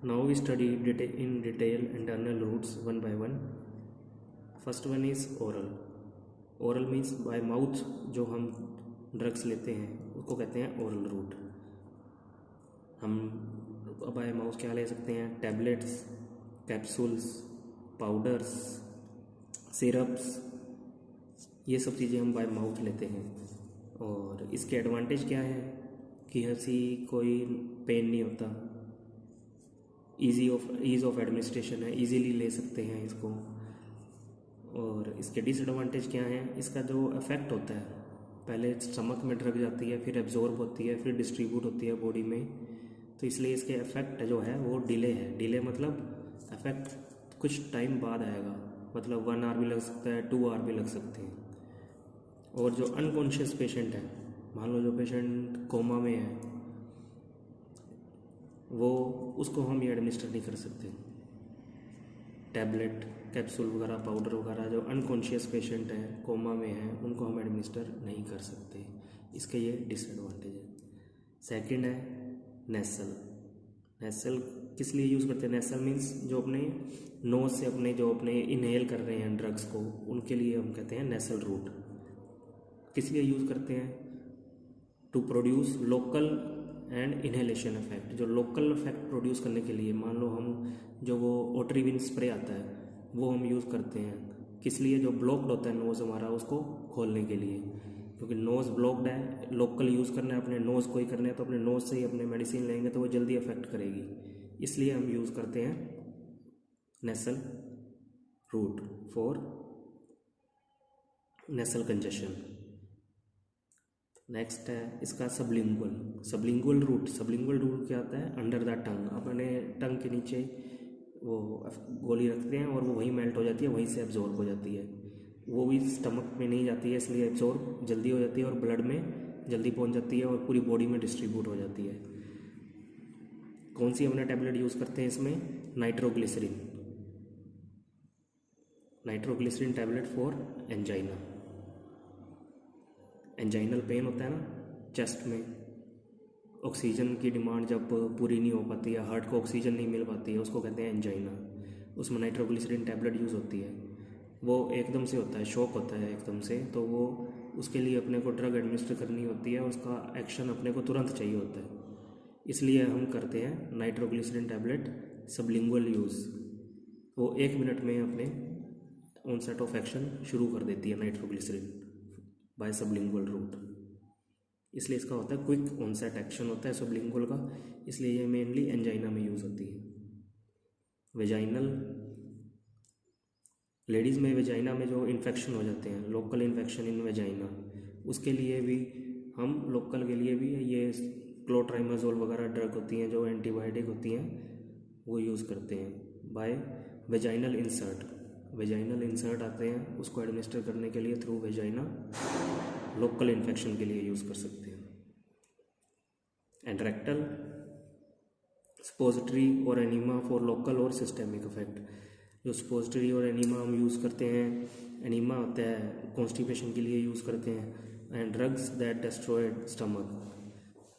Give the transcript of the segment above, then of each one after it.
Now we study in detail internal routes one by one. First one is oral. Oral means by mouth जो हम drugs लेते हैं उसको कहते हैं ओरल रूट. हम बाय माउथ क्या ले सकते हैं? टैबलेट्स, कैप्सूल्स, पाउडर्स, सिरप्स, ये सब चीज़ें हम बाय माउथ लेते हैं. और इसके एडवांटेज क्या है कि ऐसी कोई पेन नहीं होता, ईज़ ऑफ एडमिनिस्ट्रेशन है, इजीली ले सकते हैं इसको. और इसके डिसएडवांटेज क्या हैं? इसका जो इफ़ेक्ट होता है, पहले स्टमक में ड्रग जाती है, फिर एब्जॉर्ब होती है, फिर डिस्ट्रीब्यूट होती है बॉडी में. तो इसलिए इसके इफ़ेक्ट जो है वो डिले है. डिले मतलब इफ़ेक्ट कुछ टाइम बाद आएगा, मतलब 1 आवर भी लग सकता है, 2 आवर भी लग सकते हैं. और जो अनकॉन्शियस पेशेंट है, मान लो जो पेशेंट कोमा में है, वो उसको हम ये एडमिनिस्टर नहीं कर सकते. टैबलेट, कैप्सूल वगैरह, पाउडर वगैरह जो अनकॉन्शियस पेशेंट है, कोमा में है, उनको हम एडमिनिस्टर नहीं कर सकते. इसके ये डिसएडवांटेज है. सेकंड है नेसल. नेसल किस लिए यूज़ करते हैं? नेसल मीन्स जो अपने नोज से अपने इनहेल कर रहे हैं ड्रग्स को, उनके लिए हम कहते हैं नेसल रूट. किस लिए यूज़ करते हैं? To produce local and inhalation effect. जो लोकल इफेक्ट प्रोड्यूस करने के लिए, मान लो हम जो वो ओट्रिविन स्प्रे आता है वो हम यूज़ करते हैं. किस लिए? जो ब्लॉक्ड होता है नोज़ हमारा, उसको खोलने के लिए. क्योंकि नोज़ ब्लॉक्ड है, लोकल यूज़ करना है, अपने नोज़ को ही करना है, तो अपने नोज़ से ही अपने मेडिसिन लेंगे तो वो जल्दी अफेक्ट करेगी. इसलिए हम यूज़ करते हैं nasal route for nasal congestion. Next है इसका सबलिंगुअल. सबलिंगुअल रूट क्या होता है? Under the tongue. अपने टंग के नीचे वो गोली रखते हैं और वो वहीं मेल्ट हो जाती है, वहीं से एब्जॉर्ब हो जाती है. वो भी स्टमक में नहीं जाती है, इसलिए एब्जॉर्ब जल्दी हो जाती है और ब्लड में जल्दी पहुंच जाती है और पूरी बॉडी में डिस्ट्रीब्यूट हो जाती है. कौन सी हमने टैबलेट यूज़ करते हैं इसमें? Nitroglycerin. Nitroglycerin tablet for angina. Anginal pain होता है ना चेस्ट में, ऑक्सीजन की डिमांड जब पूरी नहीं हो पाती है, हार्ट को ऑक्सीजन नहीं मिल पाती है, उसको कहते हैं एंजाइना. उसमें नाइट्रोग्लिसरीन टैबलेट यूज़ होती है. वो एकदम से होता है, शॉक होता है एकदम से, तो वो उसके लिए अपने को ड्रग एडमिनिस्टर करनी होती है, उसका एक्शन अपने को तुरंत चाहिए होता है. इसलिए हम करते हैं नाइट्रोग्लिसरीन टैबलेट सबलिंगुअल यूज़. वो 1 मिनट में अपने ऑनसेट ऑफ एक्शन शुरू कर देती है नाइट्रोग्लिसरीन बाय सबलिंगुअल रूट. इसलिए इसका होता है क्विक ऑनसेट एक्शन होता है सबलिंगुअल का. इसलिए ये मेनली एंजाइना में यूज़ होती है. वेजाइनल, लेडीज़ में वेजाइना में जो इन्फेक्शन हो जाते हैं, लोकल इन्फेक्शन इन वेजाइना, उसके लिए भी हम लोकल के लिए भी ये क्लोट्राइमाजोल वगैरह ड्रग होती हैं जो एंटीबायोटिक होती हैं, वो यूज़ करते हैं by vaginal insert. Vaginal insert आते हैं, उसको एडमिनिस्टर करने के लिए थ्रू वेजाइना लोकल इन्फेक्शन के लिए यूज़ कर सकते हैं. एंड रेक्टल, सपोजिटरी और एनीमा फॉर लोकल और सिस्टेमिक इफेक्ट. जो सपोजिटरी और एनीमा हम यूज़ करते हैं, एनीमा होता है कॉन्स्टिपेशन के लिए यूज़ करते हैं. And drugs that destroyed stomach.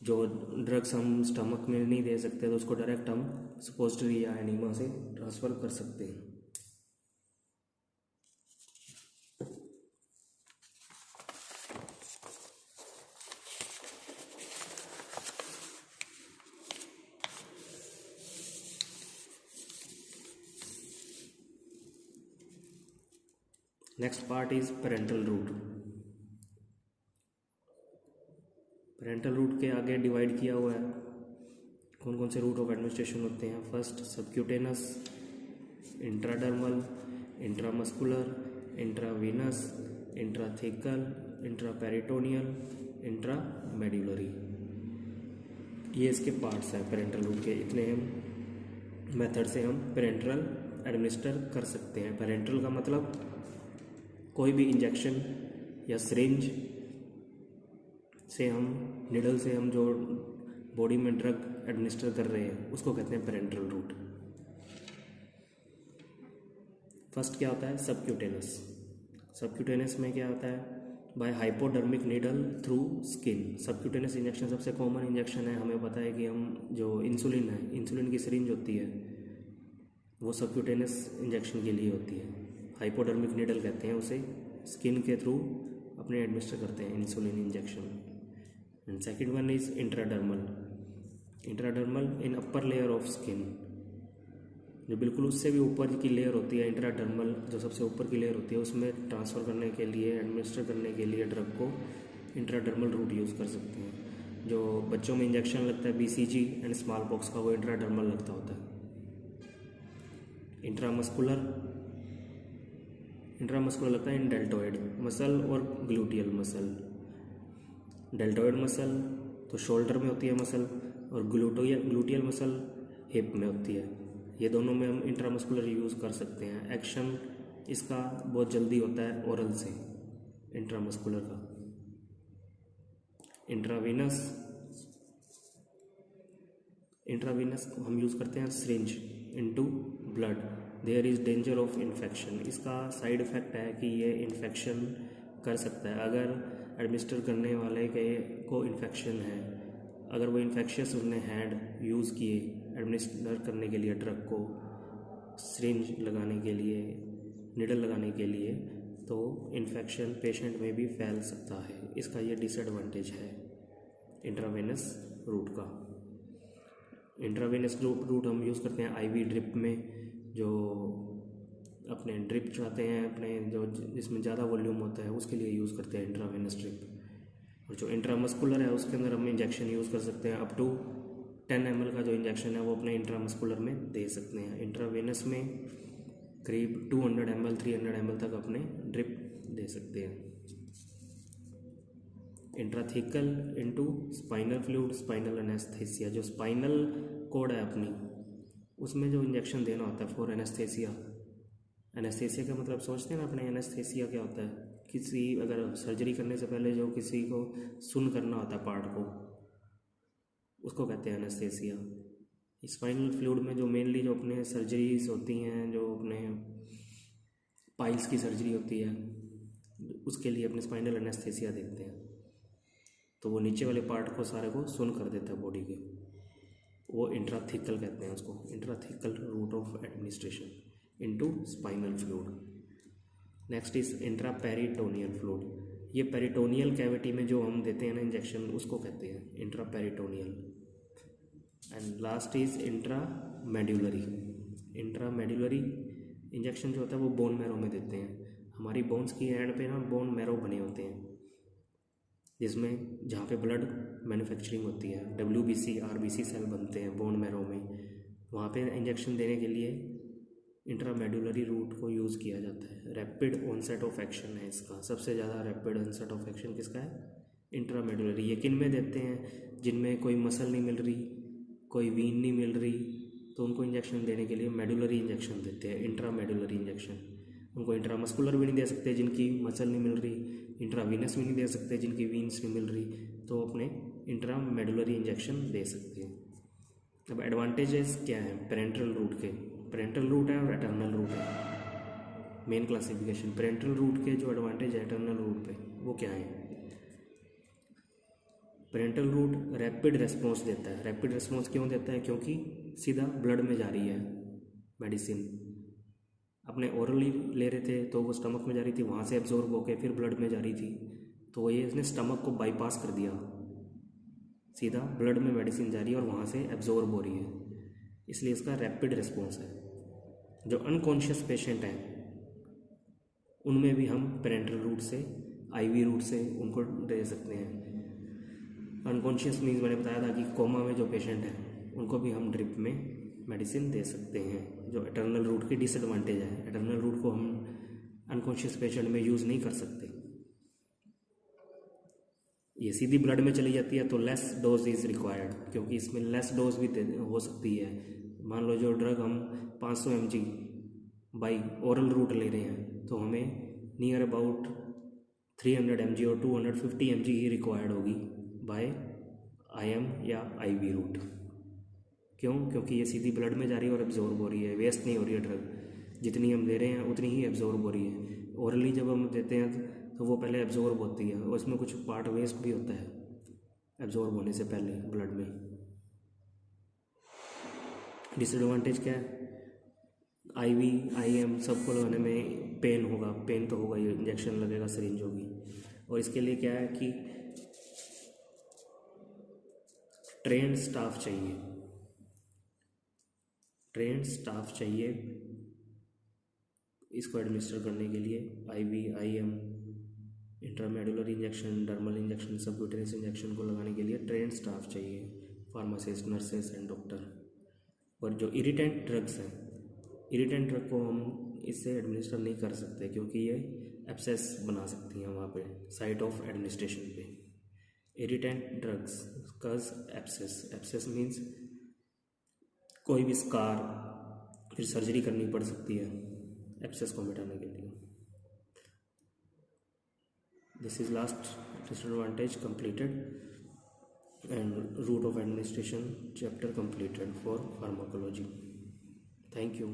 जो ड्रग्स हम स्टमक में नहीं दे सकते तो उसको डायरेक्ट हम सपोजिटरी या एनीमा से ट्रांसफ़र कर सकते हैं. Next part is parenteral route. Parenteral route के आगे डिवाइड किया हुआ है कौन कौन से रूट ऑफ एडमिनिस्ट्रेशन होते हैं. First subcutaneous, intradermal, intramuscular, intravenous, intrathecal, intraperitoneal, intramedullary. ये इसके पार्ट्स हैं पेरेंटल रूट के. इतने हम मेथड से हम पेरेंटल एडमिनिस्टर कर सकते हैं. पेरेंटल का मतलब कोई भी इंजेक्शन या सिरिंज से हम, निडल से हम जो बॉडी में ड्रग एडमिनिस्टर कर रहे हैं उसको कहते हैं पेरेंटल रूट. फर्स्ट क्या होता है? सबक्यूटेनस. सबक्यूटेनस में क्या होता है? By hypodermic needle through skin. Subcutaneous injection सबसे कॉमन इंजेक्शन है। हमें पता है कि हम जो इंसुलिन है, इंसुलिन की सिरिंज होती है वो सबक्यूटेनियस इंजेक्शन के लिए होती है। हाइपोडर्मिक नीडल कहते हैं उसे। स्किन के थ्रू अपने एडमिनिस्टर करते हैं insulin injection. And second one is intradermal. Intradermal in upper layer of skin, जो बिल्कुल उससे भी ऊपर की लेयर होती है। इंट्राडर्मल जो सबसे ऊपर की लेयर होती है उसमें ट्रांसफ़र करने के लिए, एडमिनिस्टर करने के लिए ड्रग को इंट्राडर्मल रूट यूज़ कर सकते हैं। जो बच्चों में इंजेक्शन लगता है BCG एंड स्मॉल पॉक्स का, वो इंट्राडर्मल लगता होता है। इंट्रामस्कुलर लगता है इन डेल्टोइड मसल और ग्लूटियल मसल। डेल्टोइड मसल तो शोल्डर में होती है मसल, और ग्लूटियल मसल हिप में होती है। ये दोनों में हम इंट्रामस्कुलर यूज़ कर सकते हैं। एक्शन इसका बहुत जल्दी होता है ओरल से, इंट्रामस्कुलर का। इंट्रावीनस हम यूज़ करते हैं syringe into blood, there is danger of infection. इसका साइड इफ़ेक्ट है कि ये इन्फेक्शन कर सकता है। अगर एडमिनिस्टर करने वाले को इन्फेक्शन है, अगर वो इन्फेक्शियस उसने हैंड यूज़ किए एडमिनिस्टर करने के लिए ड्रग को, सिरिंज लगाने के लिए, निडल लगाने के लिए, तो इन्फेक्शन पेशेंट में भी फैल सकता है। इसका ये डिसएडवांटेज है इंट्रावेनस रूट का। इंट्रावेनस रूट हम यूज़ करते हैं IV ड्रिप में, जो अपने ड्रिप चढ़ाते हैं अपने जो जिसमें ज़्यादा वॉल्यूम होता है उसके लिए यूज़ करते हैं इंट्रावेनस ड्रिप। और जो इंट्रामस्कुलर है उसके अंदर हम इंजेक्शन यूज़ कर सकते हैं। अप टू 10 ml का जो इंजेक्शन है वो अपने इंट्रामस्कुलर में दे सकते हैं। इंट्रावेनस में करीब 200 ml 300 ml तक अपने ड्रिप दे सकते हैं। Intrathecal into spinal fluid, spinal anaesthesia. जो स्पाइनल कोड है अपनी, उसमें जो इंजेक्शन देना होता है फॉर एनेस्थेसिया। एनेस्थेसिया का मतलब सोचते हैं ना अपने, एनेस्थेसिया क्या होता है? किसी अगर सर्जरी करने से पहले जो किसी को सुन करना होता है पार्ट को, उसको कहते हैं एनेस्थेसिया। स्पाइनल फ्लूइड में जो मेनली जो अपने सर्जरीज होती हैं, जो अपने पाइल्स की सर्जरी होती है, उसके लिए अपने स्पाइनल एनेस्थेसिया देते हैं। तो वो नीचे वाले पार्ट को सारे को सुन कर देता है बॉडी के, वो इंट्राथिकल कहते हैं उसको। Intrathecal route of administration into spinal fluid. Next is intraperitoneal fluid. ये पेरिटोनियल कैविटी में जो हम देते हैं ना इंजेक्शन, उसको कहते हैं intraperitoneal. And last is intramedullary. Intramedullary injection जो होता है वो बोन मैरो में देते हैं। हमारी बोन्स की एंड पे ना बोन मैरो बने होते हैं, जिसमें जहाँ पे ब्लड मैन्युफैक्चरिंग होती है, WBC RBC सेल बनते हैं बोन मैरो में। वहाँ पे इंजेक्शन देने के लिए इंट्रामेड्यूलरी रूट को यूज़ किया जाता है। रैपिड ऑनसेट ऑफ एक्शन है इसका, सबसे ज़्यादा रैपिड ऑनसेट ऑफ एक्शन किसका है? इंट्रामेड्यूलरी। ये किन में देते हैं? जिनमें कोई मसल नहीं मिल रही, कोई वीन नहीं मिल रही, तो उनको इंजेक्शन देने के लिए मेडुलरी इंजेक्शन देते हैं, इंट्रामेडुलरी इंजेक्शन। उनको इंट्रामस्कुलर भी नहीं दे सकते जिनकी मसल नहीं मिल रही, इंट्रावीनस भी नहीं दे सकते जिनकी वीन्स नहीं मिल रही, तो अपने इंट्रामेडुलरी इंजेक्शन दे सकते हैं। अब एडवांटेजेस क्या हैं पेरेंटल रूट के? पेरेंटल रूट है और एटर्नल रूट है। मेन क्लासिफिकेशन पेरेंटल रूट के जो एडवांटेज है एटर्नल रूट पे, वो क्या है? पेरेंटल रूट रैपिड रेस्पॉन्स देता है। रैपिड रेस्पॉन्स क्यों देता है? क्योंकि सीधा ब्लड में जा रही है मेडिसिन। अपने ओरली ले रहे थे तो वो स्टमक में जा रही थी, वहाँ से एब्जॉर्ब होकर फिर ब्लड में जा रही थी, तो ये इसने स्टमक को बाईपास कर दिया, सीधा ब्लड में मेडिसिन जा रही है और वहाँ से एब्जॉर्ब हो रही है, इसलिए इसका रैपिड रिस्पॉन्स है। जो अनकॉन्शियस पेशेंट हैं उनमें भी हम पेरेंटल रूट से, IV रूट से उनको दे सकते हैं। अनकॉन्शियस मीन्स मैंने बताया था कि कोमा में जो पेशेंट हैं उनको भी हम ड्रिप में मेडिसिन दे सकते हैं, जो एटर्नल रूट की डिसएडवांटेज है। एटर्नल रूट को हम अनकॉन्शियस पेशेंट में यूज़ नहीं कर सकते, ये सीधी ब्लड में चली जाती है, तो लेस डोज इज़ रिक्वायर्ड, क्योंकि इसमें लेस डोज भी हो सकती है। मान लो जो ड्रग हम 500 mg बाई ओरल रूट ले रहे हैं, तो हमें नियर अबाउट 300 mg और 250 mg ही रिक्वायर्ड होगी बाय IM या IV रूट। क्यों? क्योंकि ये सीधी ब्लड में जा रही है और एब्जॉर्ब हो रही है, वेस्ट नहीं हो रही है ड्रग, जितनी हम दे रहे हैं उतनी ही एब्जॉर्ब हो रही है। ओरली जब हम देते हैं तो वो पहले एब्जॉर्ब होती है और इसमें कुछ पार्ट वेस्ट भी होता है एब्जॉर्ब होने से पहले ब्लड में। डिसएडवांटेज क्या है, आईवी आईएम सबको लगाने में पेन होगा, पेन तो होगा, ये इंजेक्शन लगेगा, सिरिंज होगी। और इसके लिए क्या है कि ट्रेंड स्टाफ चाहिए, ट्रेंड स्टाफ चाहिए इसको एडमिनिस्टर करने के लिए। IV IM intramedullar injection, dermal injection, subcutaneous injection को लगाने के लिए ट्रेंड स्टाफ चाहिए, फार्मासिस्ट, नर्सेस एंड डॉक्टर। और जो इरिटेंट ड्रग्स हैं, इरिटेंट ड्रग को हम इससे एडमिनिस्टर नहीं कर सकते क्योंकि ये एब्सेस बना सकती हैं वहाँ पे साइट ऑफ एडमिनिस्ट्रेशन पे। इरिटेंट ड्रग्स कज एब्सेस, एब्सेस मीन्स कोई भी स्कार, फिर सर्जरी करनी पड़ सकती है एब्सेस को मिटाने के लिए। This is last disadvantage completed and route of administration chapter completed for pharmacology. Thank you.